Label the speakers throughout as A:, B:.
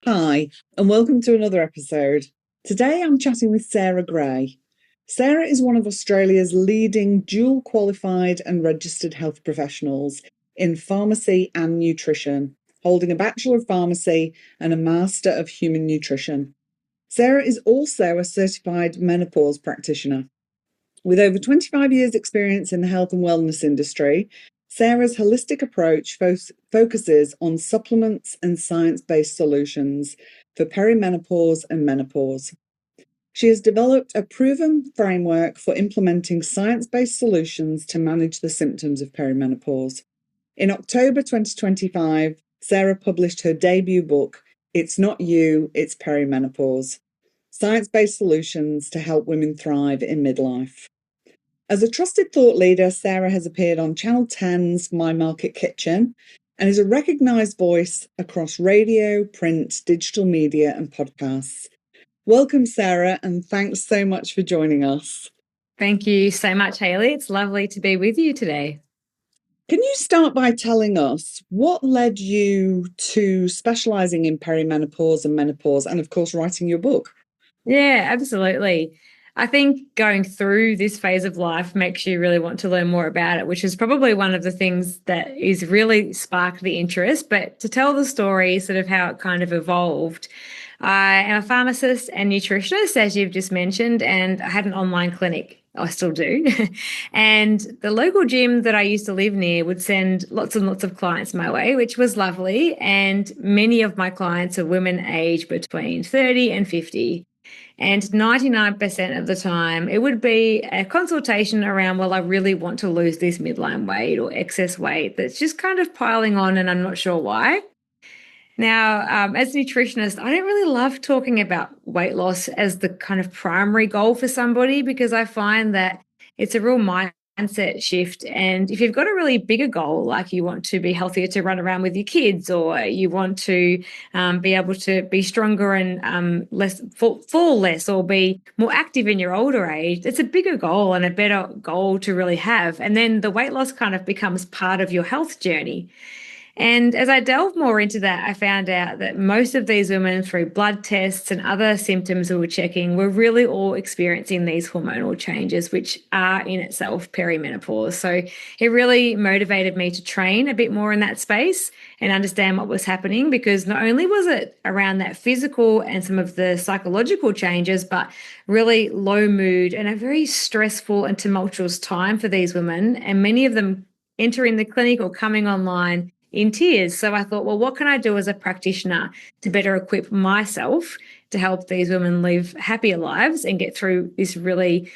A: Hi, and welcome to another episode. Today I'm chatting with Sarah Gray. Sarah is one of Australia's leading dual qualified and registered health professionals in pharmacy and nutrition, holding a Bachelor of Pharmacy and a Master of Human Nutrition. Sarah is also a certified menopause practitioner. With over 25 years' experience in the health and wellness industry, Sarah's holistic approach focuses on supplements and science based solutions for perimenopause and menopause. She has developed a proven framework for implementing science based solutions to manage the symptoms of perimenopause. In October 2025, Sarah published her debut book, It's Not You, It's Perimenopause: Science Based Solutions to Help Women Thrive in Midlife. As a trusted thought leader, Sarah has appeared on Channel 10's My Market Kitchen and is a recognised voice across radio, print, digital media, and podcasts. Welcome, Sarah, and thanks so much for joining us.
B: Thank you so much, Hayley. It's lovely to be with you today.
A: Can you start by telling us what led you to specialising in perimenopause and menopause and, of course, writing your book?
B: Yeah, absolutely. I think going through this phase of life makes you really want to learn more about it, which is probably one of the things that is really sparked the interest. But to tell the story, sort of how it kind of evolved, I am a pharmacist and nutritionist, as you've just mentioned, and I had an online clinic. I still do. And the local gym that I used to live near would send lots and lots of clients my way, which was lovely. And many of my clients are women aged between 30 and 50. And 99% of the time, it would be a consultation around, well, I really want to lose this midline weight or excess weight that's just kind of piling on and I'm not sure why. Now, as a nutritionist, I don't really love talking about weight loss as the kind of primary goal for somebody because I find that it's a real mindset shift. And if you've got a really bigger goal, like you want to be healthier to run around with your kids, or you want to be able to be stronger and less fall less, or be more active in your older age, it's a bigger goal and a better goal to really have. And then the weight loss kind of becomes part of your health journey. And as I delved more into that, I found out that most of these women, through blood tests and other symptoms we were checking, were really all experiencing these hormonal changes, which are in itself perimenopause. So it really motivated me to train a bit more in that space and understand what was happening, because not only was it around that physical and some of the psychological changes, but really low mood and a very stressful and tumultuous time for these women. And many of them entering the clinic or coming online in tears. So I thought, well, what can I do as a practitioner to better equip myself to help these women live happier lives and get through this really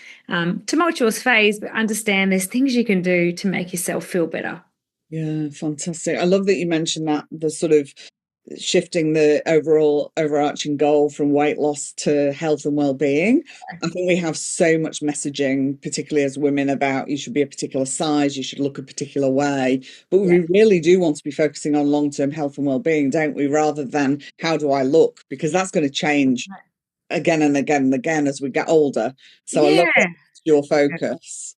B: tumultuous phase, but understand there's things you can do to make yourself feel better.
A: Yeah, fantastic. I love that you mentioned that, the sort of shifting the overall overarching goal from weight loss to health and well-being. I think we have so much messaging, particularly as women, about you should be a particular size, you should look a particular way, but
B: Yeah.
A: we really do want to be focusing on long-term health and well-being, don't we, rather than how do I look, because that's going to change again and again and again as we get older. So I love
B: Yeah.
A: your focus.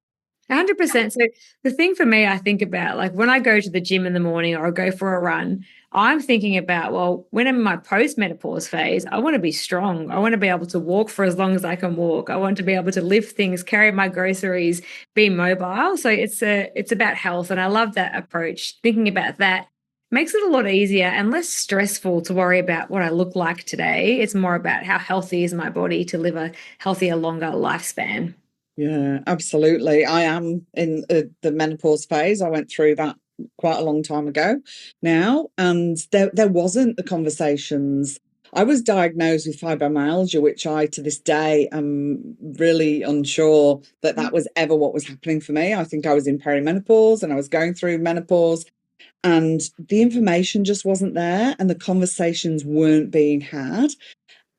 B: 100%. So the thing for me, I think about, like, when I go to the gym in the morning or I go for a run, I'm thinking about, well, when I'm in my post-menopause phase, I want to be strong. I want to be able to walk for as long as I can walk. I want to be able to lift things, carry my groceries, be mobile. So it's about health. And I love that approach. Thinking about that makes it a lot easier and less stressful to worry about what I look like today. It's more about how healthy is my body to live a healthier, longer lifespan.
A: Yeah, absolutely. I am in the menopause phase. I went through that quite a long time ago now, and there wasn't the conversations. I was diagnosed with fibromyalgia, which I to this day am really unsure that that was ever what was happening for me. I think I was in perimenopause and I was going through menopause, and the information just wasn't there, and the conversations weren't being had.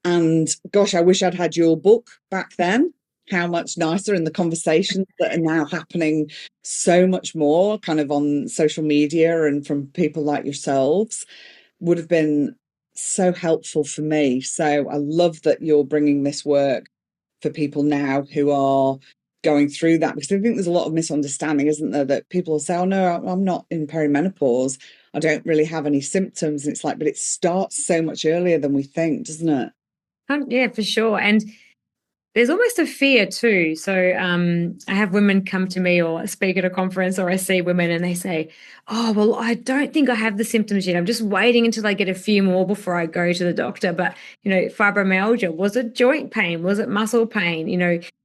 A: And gosh, I wish I'd had your book back then. How much nicer, and the conversations that are now happening so much more kind of on social media and from people like yourselves would have been so helpful for me. So I love that you're bringing this work for people now who are going through that? Because I think there's a lot of misunderstanding, isn't there, that people will say, oh no, I'm not in perimenopause, I don't really have any symptoms. And it's like, but it starts so much earlier than we think, doesn't it?
B: Yeah, for sure. And there's almost a fear too. So I have women come to me or speak at a conference, or I see women and they say, oh, well, I don't think I have the symptoms yet. I'm just waiting until I get a few more before I go to the doctor. But, fibromyalgia, was it joint pain? Was it muscle pain?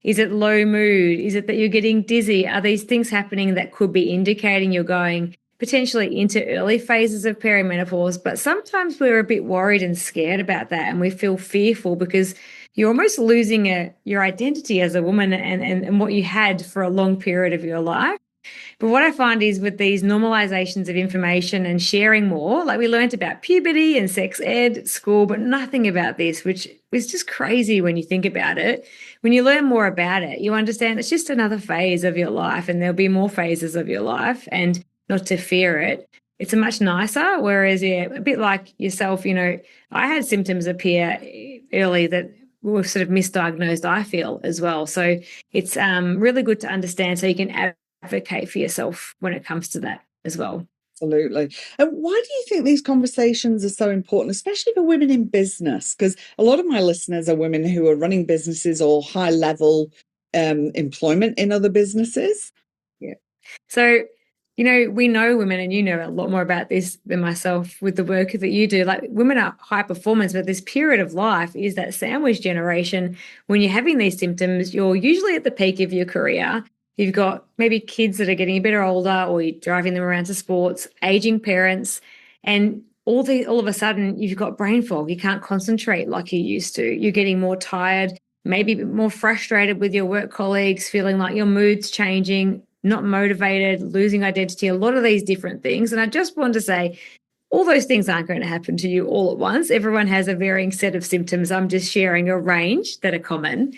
B: Is it low mood? Is it that you're getting dizzy? Are these things happening that could be indicating you're going potentially into early phases of perimenopause? But sometimes we're a bit worried and scared about that, and we feel fearful because you're almost losing your identity as a woman and what you had for a long period of your life. But what I find is with these normalizations of information and sharing more, like we learned about puberty and sex ed at school, but nothing about this, which is just crazy when you think about it. When you learn more about it, you understand it's just another phase of your life, and there'll be more phases of your life, and not to fear it. It's a much nicer. Whereas, yeah, a bit like yourself, I had symptoms appear early that were sort of misdiagnosed, I feel, as well. So it's really good to understand so you can advocate for yourself when it comes to that as well.
A: Absolutely. And why do you think these conversations are so important, especially for women in business? Because a lot of my listeners are women who are running businesses or high level employment in other businesses.
B: Yeah. So, we know women, and you know a lot more about this than myself with the work that you do. Like, women are high performance, but this period of life is that sandwich generation. When you're having these symptoms, you're usually at the peak of your career. You've got maybe kids that are getting a bit older, or you're driving them around to sports, aging parents, and all of a sudden you've got brain fog. You can't concentrate like you used to. You're getting more tired, maybe more frustrated with your work colleagues, feeling like your mood's changing, not motivated, losing identity, a lot of these different things. And I just want to say, all those things aren't going to happen to you all at once. Everyone has a varying set of symptoms. I'm just sharing a range that are common.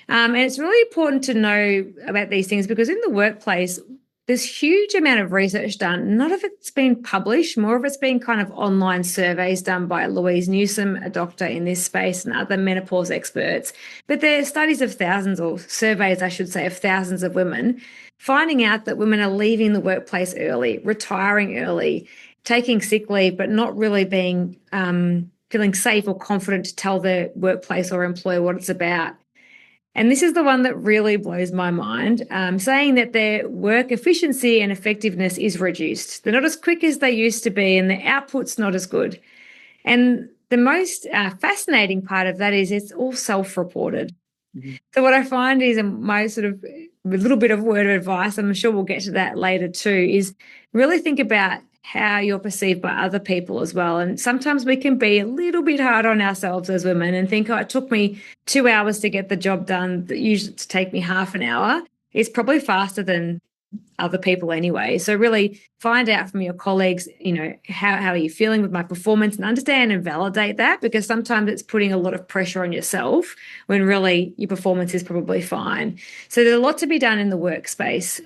B: And it's really important to know about these things because in the workplace, there's huge amount of research done. None of it's been published. More of it's been kind of online surveys done by Louise Newsom, a doctor in this space, and other menopause experts. But there are studies of thousands, or surveys, I should say, of thousands of women, finding out that women are leaving the workplace early, retiring early, taking sick leave, but not really being feeling safe or confident to tell their workplace or employer what it's about. And this is the one that really blows my mind, saying that their work efficiency and effectiveness is reduced. They're not as quick as they used to be, and the output's not as good. And the most fascinating part of that is it's all self-reported. Mm-hmm. So what I find is my sort of a little bit of word of advice, I'm sure we'll get to that later too, is really think about how you're perceived by other people as well. And sometimes we can be a little bit hard on ourselves as women and think, oh, it took me 2 hours to get the job done that used to take me half an hour. It's probably faster than other people anyway. So really find out from your colleagues, how are you feeling with my performance, and understand and validate that, because sometimes it's putting a lot of pressure on yourself when really your performance is probably fine. So there's a lot to be done in the workspace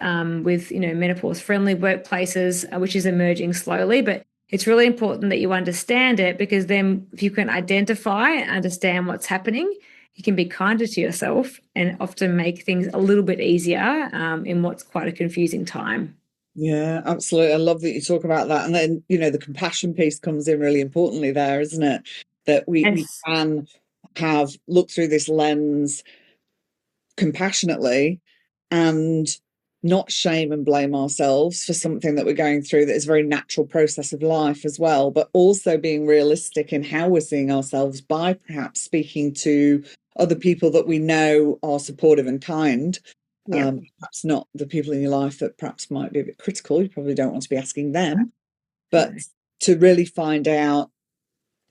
B: with, menopause friendly workplaces, which is emerging slowly, but it's really important that you understand it, because then if you can identify and understand what's happening, you can be kinder to yourself and often make things a little bit easier in what's quite a confusing time.
A: Yeah, absolutely. I love that you talk about that. And then, the compassion piece comes in really importantly there, isn't it? That we can look through this lens compassionately and not shame and blame ourselves for something that we're going through that is a very natural process of life as well, but also being realistic in how we're seeing ourselves by perhaps speaking to other people that we know are supportive and kind. Yeah. Perhaps not the people in your life that perhaps might be a bit critical. You probably don't want to be asking them, but to really find out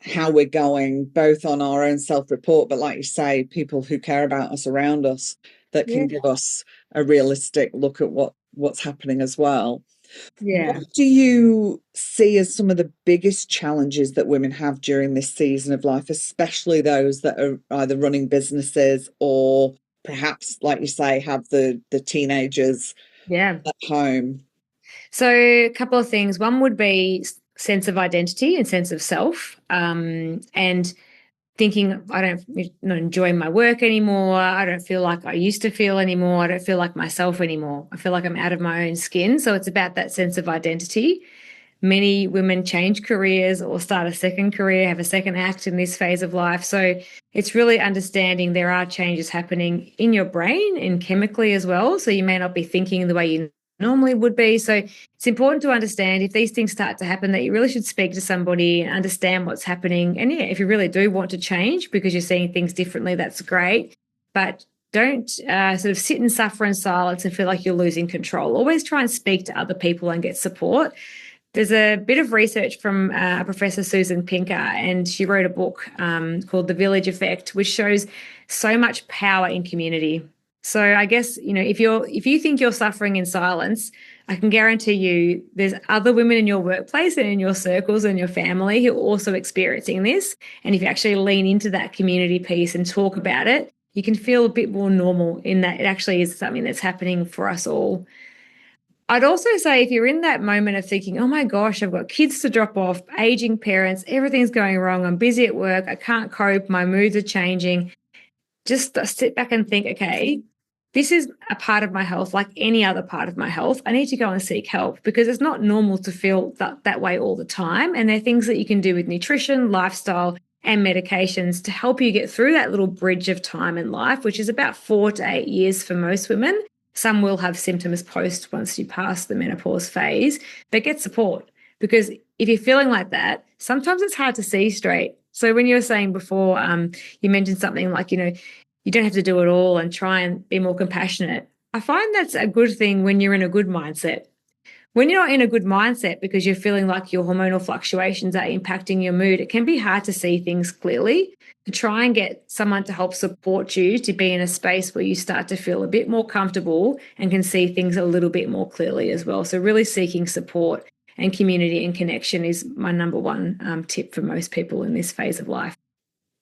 A: how we're going, both on our own self-report, but like you say, people who care about us around us that can give us a realistic look at what's happening as well.
B: Yeah.
A: What do you see as some of the biggest challenges that women have during this season of life, especially those that are either running businesses or perhaps, like you say, have the teenagers at home?
B: So a couple of things. One would be sense of identity and sense of self. And thinking, I don't not enjoy my work anymore. I don't feel like I used to feel anymore. I don't feel like myself anymore. I feel like I'm out of my own skin. So it's about that sense of identity. Many women change careers or start a second career, have a second act in this phase of life. So it's really understanding there are changes happening in your brain and chemically as well. So you may not be thinking the way you normally would be. So it's important to understand if these things start to happen that you really should speak to somebody and understand what's happening. And yeah, if you really do want to change because you're seeing things differently, that's great. But don't sort of sit and suffer in silence and feel like you're losing control. Always try and speak to other people and get support. There's a bit of research from Professor Susan Pinker, and she wrote a book called The Village Effect, which shows so much power in community. So I guess, if you think you're suffering in silence, I can guarantee you there's other women in your workplace and in your circles and your family who are also experiencing this. And if you actually lean into that community piece and talk about it, you can feel a bit more normal in that it actually is something that's happening for us all. I'd also say if you're in that moment of thinking, oh my gosh, I've got kids to drop off, aging parents, everything's going wrong, I'm busy at work, I can't cope, my moods are changing, just sit back and think, okay, this is a part of my health like any other part of my health. I need to go and seek help because it's not normal to feel that way all the time. And there are things that you can do with nutrition, lifestyle, and medications to help you get through that little bridge of time in life, which is about 4 to 8 years for most women. Some will have symptoms post once you pass the menopause phase, but get support because if you're feeling like that, sometimes it's hard to see straight. So when you were saying before, you mentioned something like, you don't have to do it all and try and be more compassionate. I find that's a good thing when you're in a good mindset. When you're not in a good mindset because you're feeling like your hormonal fluctuations are impacting your mood, it can be hard to see things clearly. To try and get someone to help support you to be in a space where you start to feel a bit more comfortable and can see things a little bit more clearly as well. So really seeking support and community and connection is my number one tip for most people in this phase of life.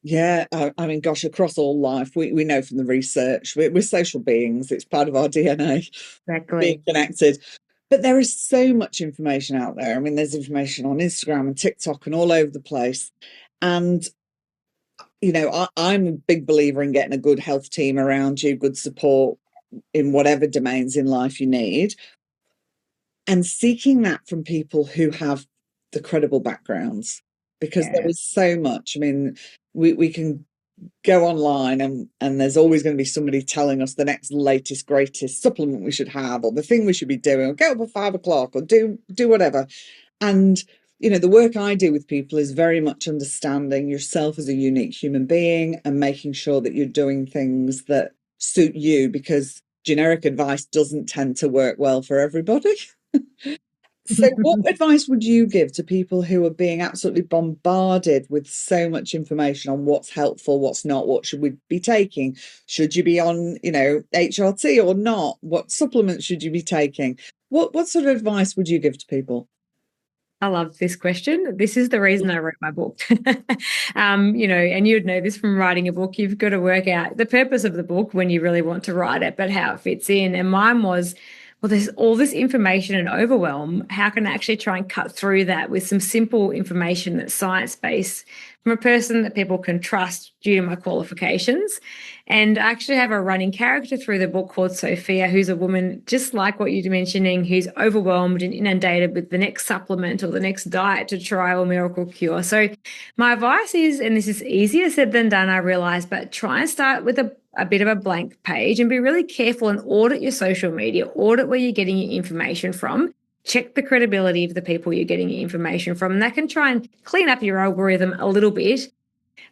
A: Yeah, I mean, gosh, across all life, we know from the research, we're social beings. It's part of our DNA, being
B: Exactly.
A: connected. But there is so much information out there. I mean, there's information on Instagram and TikTok and all over the place. And, I'm a big believer in getting a good health team around you, good support in whatever domains in life you need, and seeking that from people who have the credible backgrounds, because there
B: Yeah.
A: is so much. I mean, we can go online and there's always going to be somebody telling us the next latest greatest supplement we should have, or the thing we should be doing, or get up at 5 o'clock, or do whatever. And the work I do with people is very much understanding yourself as a unique human being and making sure that you're doing things that suit you, because generic advice doesn't tend to work well for everybody. So what advice would you give to people who are being absolutely bombarded with so much information on what's helpful, what's not, what should we be taking? Should you be on, HRT or not? What supplements should you be taking? What sort of advice would you give to people?
B: I love this question. This is the reason I wrote my book. And you'd know this from writing a book. You've got to work out the purpose of the book when you really want to write it, but how it fits in. And mine was, well, there's all this information and overwhelm. How can I actually try and cut through that with some simple information that's science-based from a person that people can trust due to my qualifications? And I actually have a running character through the book called Sophia, who's a woman just like what you're mentioning, who's overwhelmed and inundated with the next supplement or the next diet to try or miracle cure. So my advice is, and this is easier said than done, I realize, but try and start with a bit of a blank page and be really careful and audit your social media, audit where you're getting your information from. Check the credibility of the people you're getting your information from. And that can try and clean up your algorithm a little bit.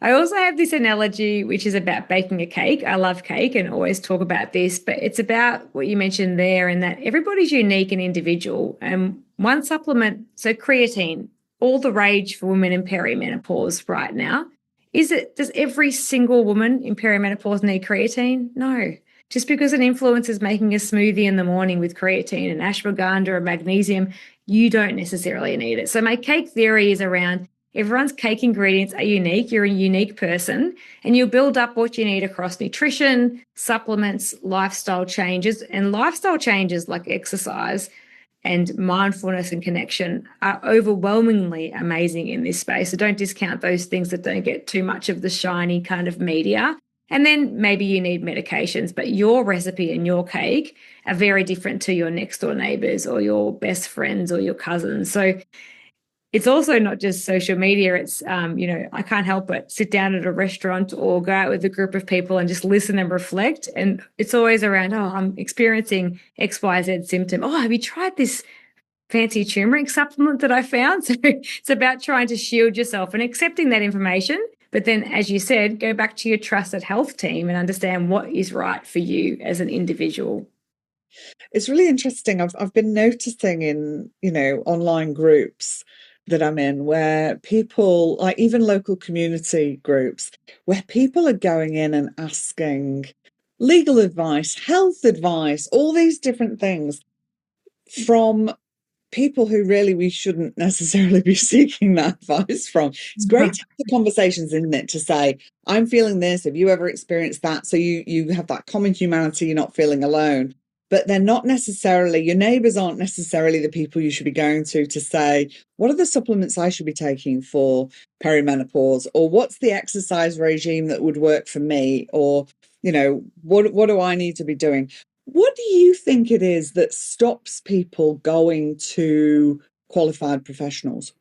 B: I also have this analogy, which is about baking a cake. I love cake and always talk about this, but it's about what you mentioned there, and that everybody's unique and individual. And one supplement, so creatine, all the rage for women in perimenopause right now. Does every single woman in perimenopause need creatine? No. Just because an influencer is making a smoothie in the morning with creatine and ashwagandha or magnesium, you don't necessarily need it. So my cake theory is around everyone's cake ingredients are unique. You're a unique person, and you'll build up what you need across nutrition, supplements, lifestyle changes, and lifestyle changes like exercise and mindfulness and connection are overwhelmingly amazing in this space. So don't discount those things that don't get too much of the shiny kind of media. And then maybe you need medications, but your recipe and your cake are very different to your next door neighbors or your best friends or your cousins. So it's also not just social media. It's, I can't help but sit down at a restaurant or go out with a group of people and just listen and reflect. And it's always around, oh, I'm experiencing XYZ symptom. Oh, have you tried this fancy turmeric supplement that I found? So it's about trying to shield yourself and accepting that information. But then, as you said, go back to your trusted health team and understand what is right for you as an individual.
A: It's really interesting. I've been noticing in, online groups that I'm in where people, like even local community groups, where people are going in and asking legal advice, health advice, all these different things from people who really we shouldn't necessarily be seeking that advice from. It's great to have the conversations, isn't it, to say, I'm feeling this, have you ever experienced that? So you have that common humanity, you're not feeling alone. But they're not necessarily, your neighbours aren't necessarily the people you should be going to say, what are the supplements I should be taking for perimenopause? Or what's the exercise regime that would work for me? Or, what do I need to be doing? What do you think it is that stops people going to qualified professionals?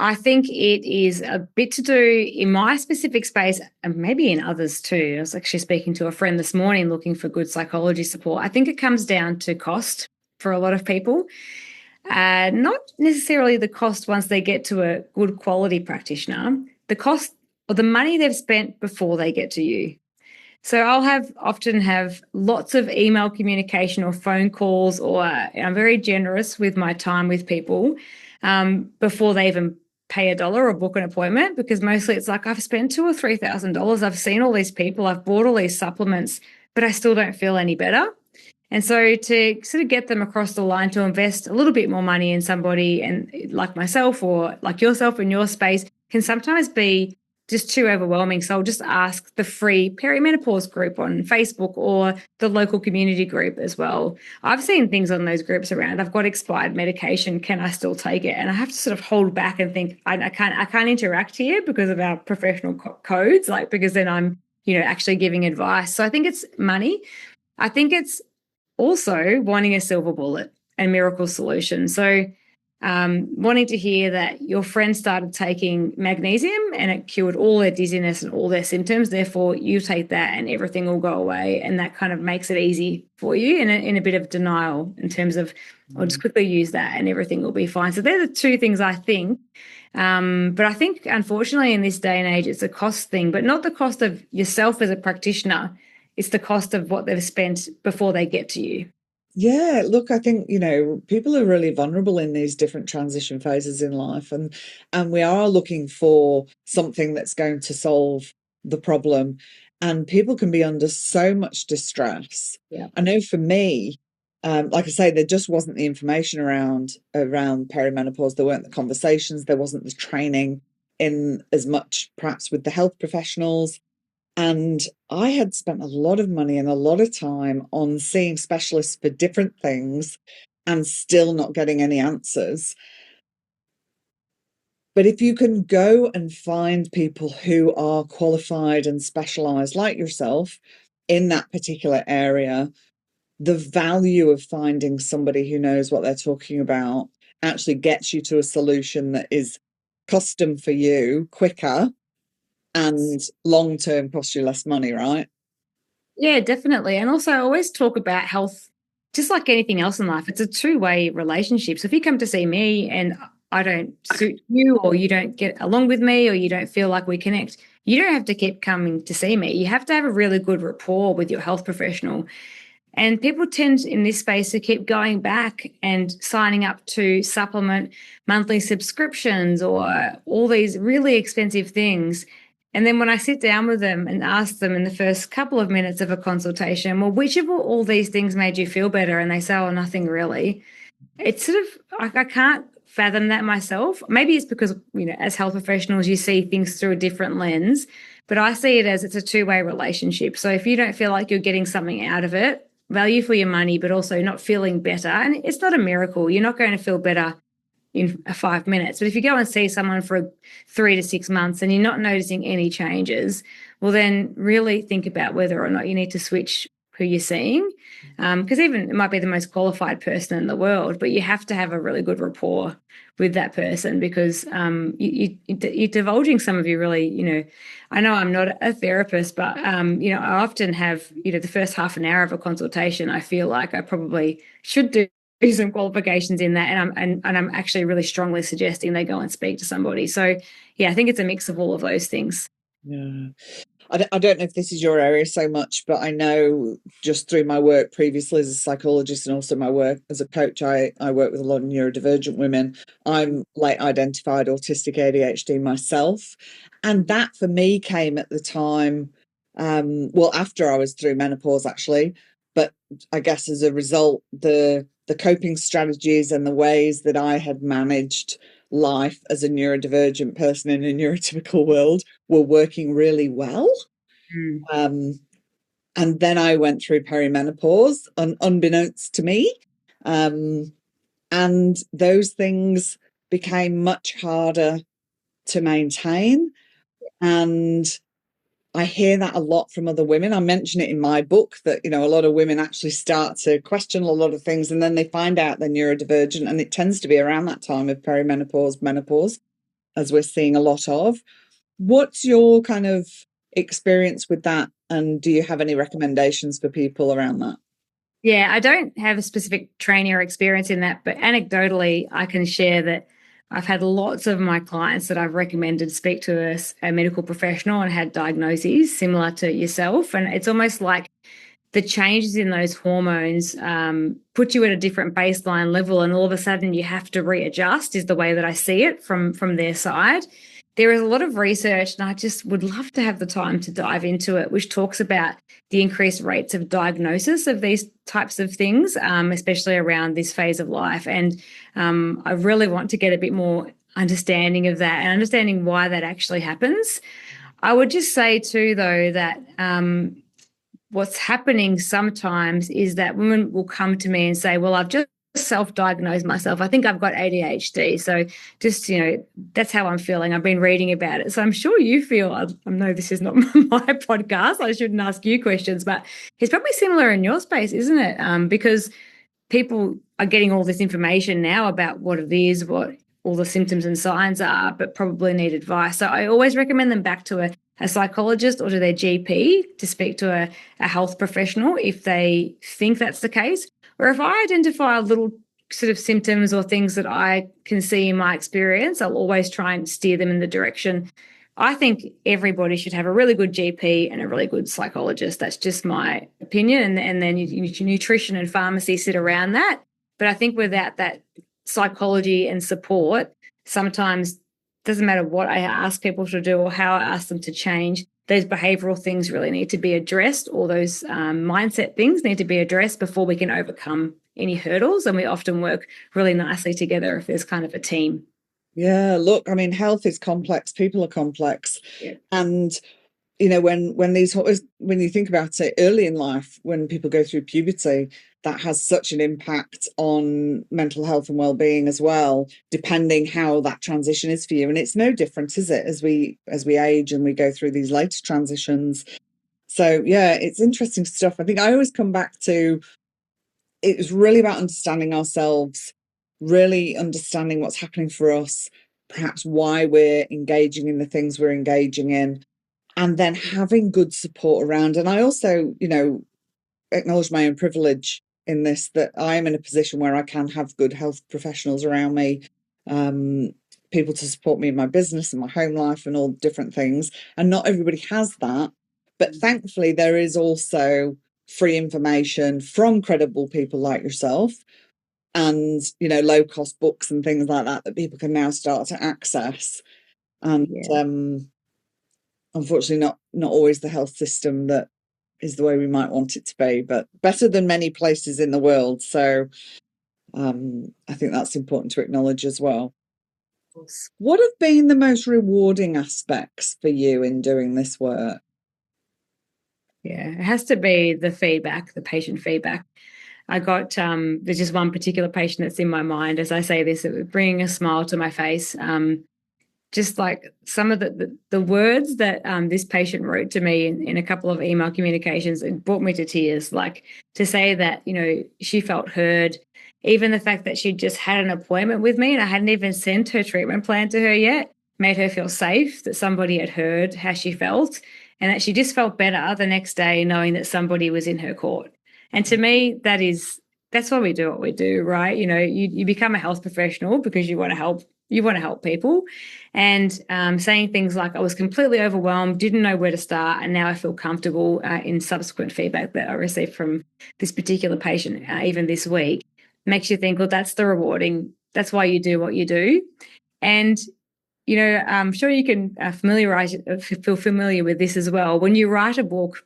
B: I think it is a bit to do in my specific space and maybe in others too. I was actually speaking to a friend this morning looking for good psychology support. I think it comes down to cost for a lot of people. Not necessarily the cost once they get to a good quality practitioner, the cost or the money they've spent before they get to you. So I'll often have lots of email communication or phone calls, or I'm very generous with my time with people before they even pay $1 or book an appointment, because mostly it's like I've spent $2,000 or $3,000. I've seen all these people, I've bought all these supplements, but I still don't feel any better. And so to sort of get them across the line to invest a little bit more money in somebody and like myself or like yourself in your space can sometimes be just too overwhelming. So I'll just ask the free perimenopause group on Facebook or the local community group as well. I've seen things on those groups around. I've got expired medication. Can I still take it? And I have to sort of hold back and think I can't interact here because of our professional codes, like because then I'm actually giving advice. So I think it's money. I think it's also wanting a silver bullet and miracle solution. So wanting to hear that your friend started taking magnesium and it cured all their dizziness and all their symptoms. Therefore, you take that and everything will go away. And that kind of makes it easy for you in a bit of denial in terms of, I'll just quickly use that and everything will be fine. So they're the two things I think. But I think, unfortunately, in this day and age, it's a cost thing, but not the cost of yourself as a practitioner. It's the cost of what they've spent before they get to you.
A: Yeah, look, I think, people are really vulnerable in these different transition phases in life, and we are looking for something that's going to solve the problem. And people can be under so much distress.
B: Yeah.
A: I know for me, like I say, there just wasn't the information around perimenopause. There weren't the conversations. There wasn't the training in as much, perhaps, with the health professionals. And I had spent a lot of money and a lot of time on seeing specialists for different things and still not getting any answers. But if you can go and find people who are qualified and specialized like yourself in that particular area, the value of finding somebody who knows what they're talking about actually gets you to a solution that is custom for you, quicker, and long-term costs you less money, right?
B: Yeah, definitely. And also, I always talk about health, just like anything else in life. It's a two-way relationship. So if you come to see me and I don't suit you, or you don't get along with me, or you don't feel like we connect, you don't have to keep coming to see me. You have to have a really good rapport with your health professional. And people tend in this space to keep going back and signing up to supplement monthly subscriptions or all these really expensive things. And then when I sit down with them and ask them in the first couple of minutes of a consultation, well, which of all these things made you feel better? And they say, oh, nothing really. It's sort of, I can't fathom that myself. Maybe it's because, as health professionals, you see things through a different lens, but I see it as it's a two-way relationship. So if you don't feel like you're getting something out of it, value for your money, but also not feeling better. And it's not a miracle. You're not going to feel better in 5 minutes. But if you go and see someone for 3 to 6 months and you're not noticing any changes, well, then really think about whether or not you need to switch who you're seeing. Because even it might be the most qualified person in the world, but you have to have a really good rapport with that person, because you're divulging some of your really, I know I'm not a therapist, but, I often have, the first half an hour of a consultation, I feel like I probably should do some qualifications in that, and I'm actually really strongly suggesting they go and speak to somebody. So yeah, I think it's a mix of all of those things.
A: Yeah. I don't know if this is your area so much, but I know just through my work previously as a psychologist and also my work as a coach, I work with a lot of neurodivergent women. I'm late identified autistic ADHD myself. And that for me came at the time, after I was through menopause actually. But I guess as a result, the coping strategies and the ways that I had managed life as a neurodivergent person in a neurotypical world were working really well. Um, and then I went through perimenopause, unbeknownst to me. And those things became much harder to maintain. And I hear that a lot from other women. I mention it in my book that, a lot of women actually start to question a lot of things and then they find out they're neurodivergent. And it tends to be around that time of perimenopause, menopause, as we're seeing a lot of. What's your kind of experience with that? And do you have any recommendations for people around that?
B: Yeah, I don't have a specific training or experience in that, but anecdotally, I can share that I've had lots of my clients that I've recommended speak to a medical professional and had diagnoses similar to yourself. And it's almost like the changes in those hormones put you at a different baseline level, and all of a sudden you have to readjust, is the way that I see it from their side. There is a lot of research, and I just would love to have the time to dive into it, which talks about the increased rates of diagnosis of these types of things, especially around this phase of life. And I really want to get a bit more understanding of that and understanding why that actually happens. I would just say too, though, that what's happening sometimes is that women will come to me and say, well, I've just self-diagnosed myself. I think I've got ADHD. So just, that's how I'm feeling. I've been reading about it. So I'm sure you feel, I know this is not my podcast, I shouldn't ask you questions, but it's probably similar in your space, isn't it? Because people are getting all this information now about what it is, what all the symptoms and signs are, but probably need advice. So I always recommend them back to a psychologist or to their GP to speak to a health professional if they think that's the case. Or if I identify little sort of symptoms or things that I can see in my experience, I'll always try and steer them in the direction. I think everybody should have a really good GP and a really good psychologist. That's just my opinion. And then nutrition and pharmacy sit around that. But I think without that psychology and support, sometimes it doesn't matter what I ask people to do or how I ask them to change, those behavioral things really need to be addressed, or those mindset things need to be addressed before we can overcome any hurdles. And we often work really nicely together if there's kind of a team.
A: Yeah, look, I mean, health is complex. People are complex.
B: Yeah.
A: And, when you think about it early in life, when people go through puberty, that has such an impact on mental health and well-being as well, depending how that transition is for you. And it's no different, is it, as we age and we go through these later transitions. So yeah, it's interesting stuff. I think I always come back to, it's really about understanding ourselves, really understanding what's happening for us, perhaps why we're engaging in the things we're engaging in, and then having good support around. And I also, acknowledge my own privilege in this, that I am in a position where I can have good health professionals around me, people to support me in my business and my home life and all different things. And not everybody has that. But thankfully, there is also free information from credible people like yourself, and low cost books and things like that people can now start to access. And unfortunately, not always the health system that is the way we might want it to be, but better than many places in the world. So I think that's important to acknowledge as well. What have been the most rewarding aspects for you in doing this work?
B: Yeah, it has to be the feedback, the patient feedback. I got there's just one particular patient that's in my mind as I say this, it would bring a smile to my face. Just like some of the words that this patient wrote to me in a couple of email communications, it brought me to tears. Like to say that, you know, she felt heard, even the fact that she just had an appointment with me and I hadn't even sent her treatment plan to her yet, made her feel safe, that somebody had heard how she felt, and that she just felt better the next day knowing that somebody was in her court. And to me, that's why we do what we do, right? You know, you become a health professional because you want to help people. And saying things like, I was completely overwhelmed, didn't know where to start, and now I feel comfortable in subsequent feedback that I received from this particular patient, even this week, makes you think, well, that's the rewarding, that's why you do what you do. And, you know, I'm sure you can feel familiar with this as well. When you write a book,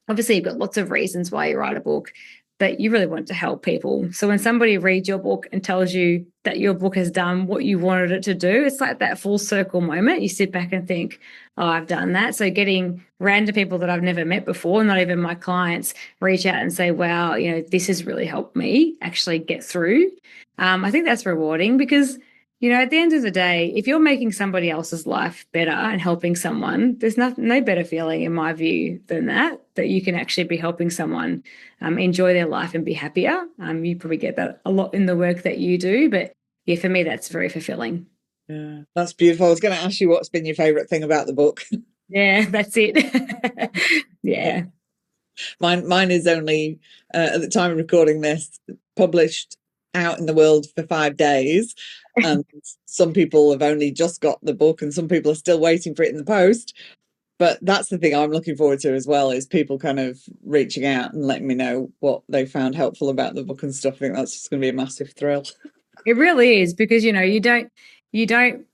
B: obviously you've got lots of reasons why you write a book, but you really want to help people. So when somebody reads your book and tells you that your book has done what you wanted it to do, it's like that full circle moment. You sit back and think, oh, I've done that. So getting random people that I've never met before, not even my clients, reach out and say, wow, you know, this has really helped me actually get through. I think that's rewarding because, you know, at the end of the day, if you're making somebody else's life better and helping someone, there's no better feeling in my view than that you can actually be helping someone enjoy their life and be happier. You probably get that a lot in the work that you do, but yeah, for me, that's very fulfilling.
A: Yeah, that's beautiful. I was going to ask you what's been your favourite thing about the book.
B: Yeah, that's it. Yeah.
A: Mine is only at the time of recording this published out in the world for 5 days, and some people have only just got the book and some people are still waiting for it in the post. But that's the thing I'm looking forward to as well, is people kind of reaching out and letting me know what they found helpful about the book and stuff. I think that's just going to be a massive thrill.
B: It really is because, you know, you don't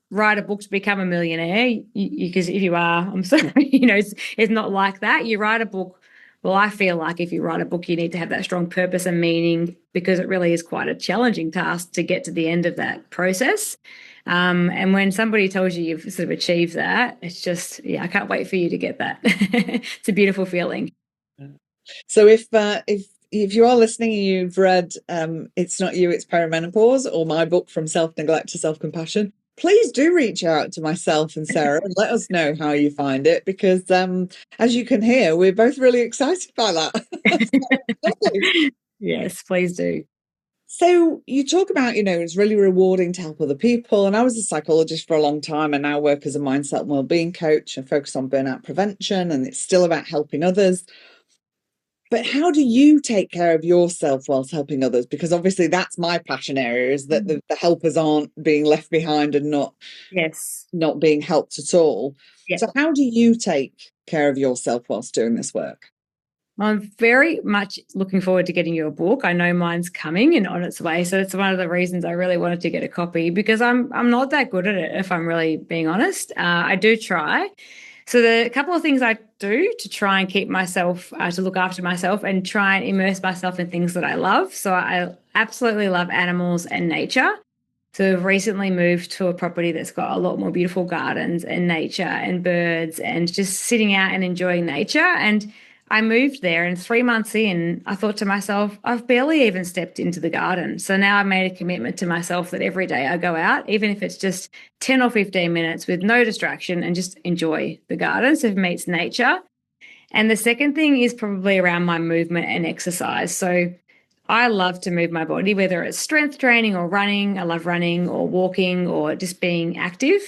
B: write a book to become a millionaire because if you are, I'm sorry, you know, it's not like that. You write a book. Well, I feel like if you write a book, you need to have that strong purpose and meaning because it really is quite a challenging task to get to the end of that process. And when somebody tells you you've sort of achieved that, it's just, yeah, I can't wait for you to get that. It's a beautiful feeling.
A: So if you are listening and you've read It's Not You, It's Perimenopause, or my book From Self-Neglect to Self-Compassion, please do reach out to myself and Sarah and let us know how you find it, because as you can hear, we're both really excited by that.
B: Yes, please do.
A: So you talk about, you know, it's really rewarding to help other people. And I was a psychologist for a long time and now work as a mindset and wellbeing coach and focus on burnout prevention. And it's still about helping others. But how do you take care of yourself whilst helping others? Because obviously that's my passion area, is that the helpers aren't being left behind and
B: Yes.
A: not being helped at all.
B: Yeah.
A: So how do you take care of yourself whilst doing this work?
B: I'm very much looking forward to getting your book. I know mine's coming and on its way, so it's one of the reasons I really wanted to get a copy because I'm not that good at it, if I'm really being honest. I do try. So the couple of things I do to try and keep myself to look after myself and try and immerse myself in things that I love. So I absolutely love animals and nature. So we've recently moved to a property that's got a lot more beautiful gardens and nature and birds and just sitting out and enjoying nature. And I moved there, and 3 months in, I thought to myself, I've barely even stepped into the garden. So now I've made a commitment to myself that every day I go out, even if it's just 10 or 15 minutes with no distraction and just enjoy the garden. So it meets nature. And the second thing is probably around my movement and exercise. So I love to move my body, whether it's strength training or running. I love running or walking or just being active.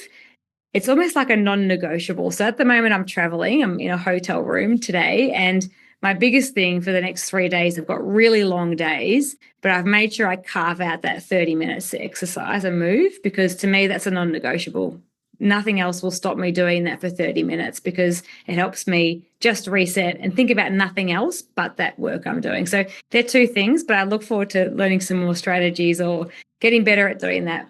B: It's almost like a non-negotiable. So at the moment I'm traveling, I'm in a hotel room today, and my biggest thing for the next 3 days, I've got really long days, but I've made sure I carve out that 30 minutes to exercise and move because to me that's a non-negotiable. Nothing else will stop me doing that for 30 minutes because it helps me just reset and think about nothing else but that work I'm doing. So they're two things, but I look forward to learning some more strategies or getting better at doing that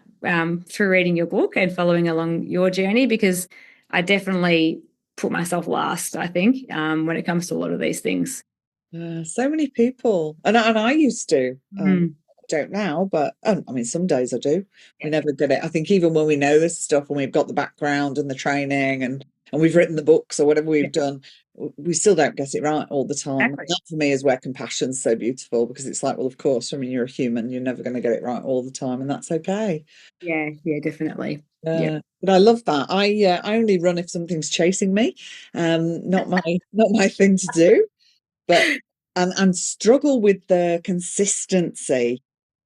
B: through reading your book and following along your journey because I definitely put myself last, I think, when it comes to a lot of these things.
A: So many people, and I used to.
B: Mm.
A: Don't now, but I mean, some days I do. We
B: Yeah.
A: never get it. I think even when we know this stuff and we've got the background and the training and and we've written the books or whatever we've done, we still don't get it right all the time.
B: Exactly.
A: That for me is where compassion's so beautiful, because it's like, well, of course, I mean, you're a human, you're never going to get it right all the time, and that's okay.
B: Yeah, yeah, definitely. Yeah.
A: But I love that. I only run if something's chasing me. Not my thing to do. But and struggle with the consistency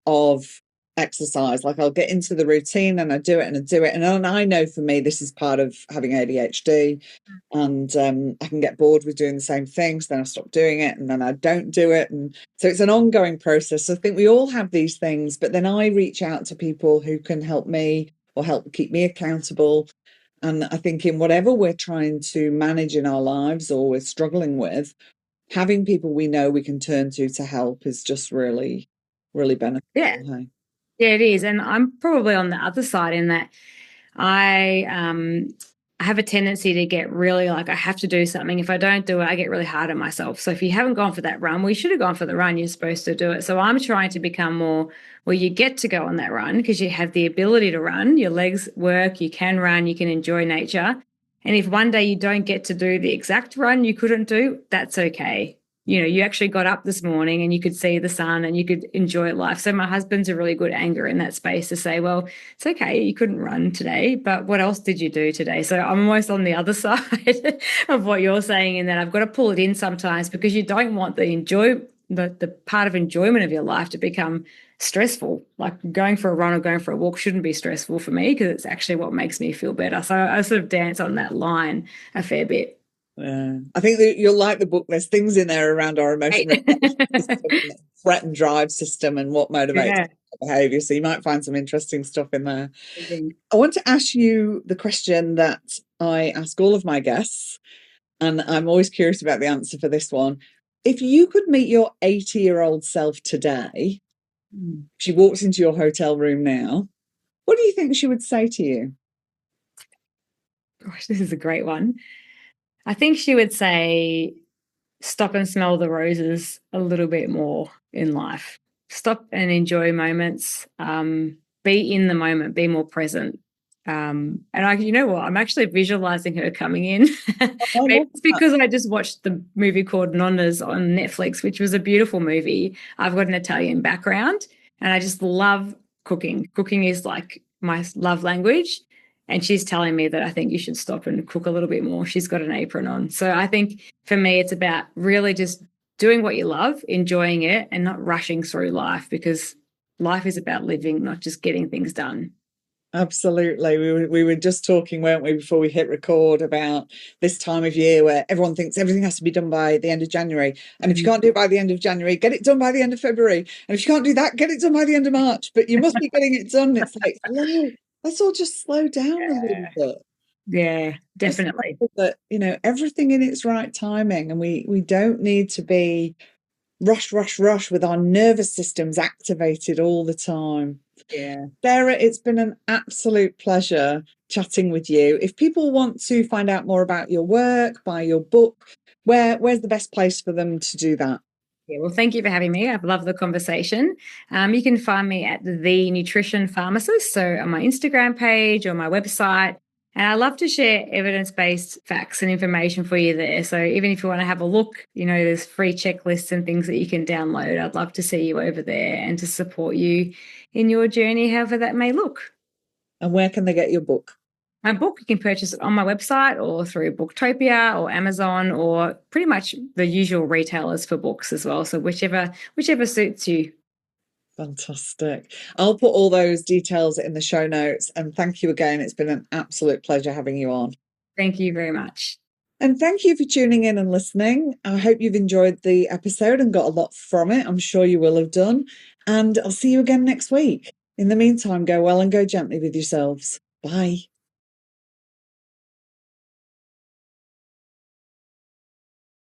A: of exercise. Like, I'll get into the routine and I do it and I do it. And I know for me, this is part of having ADHD. And I can get bored with doing the same things. Then I stop doing it and then I don't do it. And so it's an ongoing process. So I think we all have these things, but then I reach out to people who can help me or help keep me accountable. And I think in whatever we're trying to manage in our lives or we're struggling with, having people we know we can turn to help is just really, really beneficial.
B: Yeah.
A: Hey?
B: Yeah, it is. And I'm probably on the other side in that I have a tendency to get really like, I have to do something. If I don't do it, I get really hard on myself. So if you haven't gone for that run, well, you should have gone for the run. You're supposed to do it. So I'm trying to become more, well, you get to go on that run because you have the ability to run. Your legs work, you can run, you can enjoy nature. And if one day you don't get to do the exact run you couldn't do, that's okay. You know, you actually got up this morning and you could see the sun and you could enjoy life. So my husband's a really good anger in that space to say, well, it's okay, you couldn't run today, but what else did you do today? So I'm almost on the other side of what you're saying, in that I've got to pull it in sometimes, because you don't want the part of enjoyment of your life to become stressful. Like going for a run or going for a walk shouldn't be stressful for me, because it's actually what makes me feel better. So I sort of dance on that line a fair bit.
A: Yeah. I think that you'll like the book. There's things in there around our emotional system, threat and drive system, and what motivates
B: Yeah.
A: behavior. So you might find some interesting stuff in there. I want to ask you the question that I ask all of my guests, and I'm always curious about the answer for this one. If you could meet your 80-year-old self today, she walks into your hotel room now, what do you think she would say to you?
B: Gosh, this is a great one. I think she would say, stop and smell the roses a little bit more in life. Stop and enjoy moments. Be in the moment, be more present. And you know what? I'm actually visualizing her coming in. Maybe it's because I just watched the movie called Nonnas on Netflix, which was a beautiful movie. I've got an Italian background and I just love cooking. Cooking is like my love language. And she's telling me that I think you should stop and cook a little bit more. She's got an apron on. So I think for me, it's about really just doing what you love, enjoying it, and not rushing through life, because life is about living, not just getting things done.
A: Absolutely. We were just talking, weren't we, before we hit record, about this time of year where everyone thinks everything has to be done by the end of January. And if you can't do it by the end of January, get it done by the end of February. And if you can't do that, get it done by the end of March. But you must be getting it done. It's like, hello, let's all just slow down a little bit.
B: Yeah, definitely.
A: That, you know, everything in its right timing. And we don't need to be rush with our nervous systems activated all the time.
B: Yeah.
A: Sarah, it's been an absolute pleasure chatting with you. If people want to find out more about your work, buy your book, where's the best place for them to do that?
B: Yeah, well, thank you for having me. I've loved the conversation. You can find me at the Nutrition Pharmacist, so on my Instagram page or my website. And I love to share evidence-based facts and information for you there. So even if you want to have a look, you know, there's free checklists and things that you can download. I'd love to see you over there and to support you in your journey, however that may look.
A: And where can they get your book?
B: My book, you can purchase it on my website or through Booktopia or Amazon, or pretty much the usual retailers for books as well. So whichever suits you.
A: Fantastic. I'll put all those details in the show notes. And thank you again. It's been an absolute pleasure having you on.
B: Thank you very much.
A: And thank you for tuning in and listening. I hope you've enjoyed the episode and got a lot from it. I'm sure you will have done. And I'll see you again next week. In the meantime, go well and go gently with yourselves. Bye.